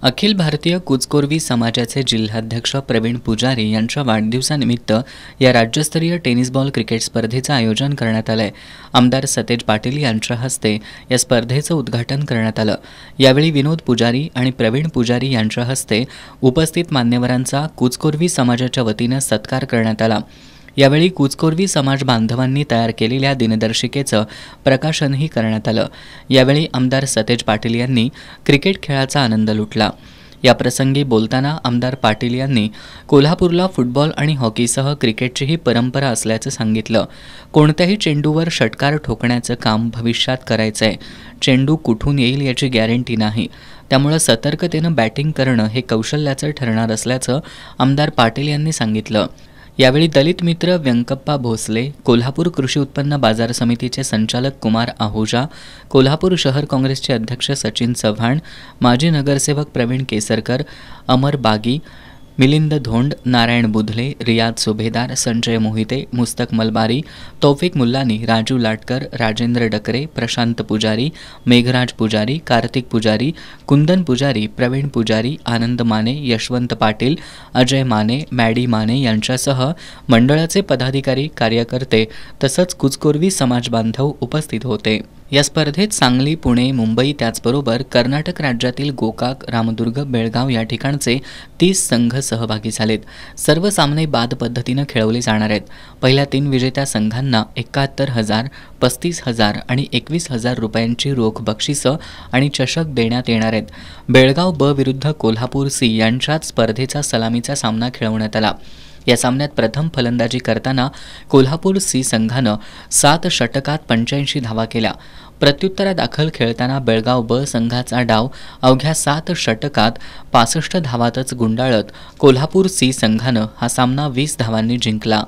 अखिल भारतीय कुचकोरवी समाजाचे जिल्हाध्यक्ष प्रवीण पुजारी यांच्या वाढदिवसानिमित्त या राज्यस्तरीय टेनिस बॉल क्रिकेट स्पर्धेचं आयोजन करण्यात आलंय। आमदार सतेज पाटील यांच्या हस्ते या स्पर्धेचं उद्घाटन करण्यात आलं। यावेळी विनोद पुजारी आणि प्रवीण पुजारी यांच्या हस्ते उपस्थित मान्यवरांचा कुचकोरवी समाजाच्या वतीनं सत्कार करण्यात आला। यावेळी कुचकोरवी समाज बांधवांनी तयार केलेल्या दिनदर्शिकेचं प्रकाशनही करण्यात आलं। यावेळी आमदार सतेज पाटील यांनी क्रिकेट खेळाचा आनंद लुटला। याप्रसंगी बोलताना आमदार पाटील यांनी कोल्हापूरला फुटबॉल आणि हॉकीसह क्रिकेटचीही परंपरा असल्याचं सांगितलं। कोणत्याही चेंडूवर षटकार ठोकण्याचं काम भविष्यात करायचंय। चेंडू कुठून येईल याची गॅरंटी नाही, त्यामुळे सतर्कतेनं बॅटिंग करणं हे कौशल्याचं ठरणार असल्याचं आमदार पाटील यांनी सांगितलं। यावेळी दलित मित्र व्यंकप्पा भोसले, कोल्हापूर कृषी उत्पन्न बाजार समितीचे संचालक कुमार आहुजा, कोल्हापूर शहर काँग्रेसचे अध्यक्ष सचिन चव्हाण, माजी नगरसेवक प्रवीण केसरकर, अमर बागी, मिलिंद धोंड, नारायण बुधले, रियाज सुभेदार, संजय मोहिते, मुस्तक मलबारी, तौफिक मुल्लानी, राजू लाटकर, राजेंद्र डकरे, प्रशांत पुजारी, मेघराज पुजारी, कार्तिक पुजारी, कुंदन पुजारी, प्रवीण पुजारी, आनंद माने, यशवंत पाटील, अजय माने, मॅडी माने यांच्यासह मंडळाचे पदाधिकारी, कार्यकर्ते तसंच कुचकोरवी समाज बांधव उपस्थित होते। या स्पर्धेत सांगली, पुणे, मुंबई त्याचबरोबर कर्नाटक राज्यातील गोकाक, रामदुर्ग, बेळगाव या ठिकाणचे 30 संघ सहभागी झालेत। सर्व सामने बाद पद्धतीनं खेळवले जाणार आहेत। पहिल्या 3 विजेत्या संघांना 71,000, 35,000 आणि 21,000 रुपयांची रोख बक्षिसं आणि चषक देण्यात येणार आहेत। बेळगाव ब विरुद्ध कोल्हापूर सी यांच्यात स्पर्धेचा सलामीचा सामना खेळवण्यात आला। या सामन्यात प्रथम फलंदाजी करताना कोल्हापूर सी संघानं 7 षटकात 85 धावा केल्या। प्रत्युत्तरादाखल खेळताना बेळगाव ब संघाचा डाव अवघ्या 7 षटकात 65 धावातच गुंडाळत कोल्हापूर सी संघानं हा सामना 20 धावांनी जिंकला।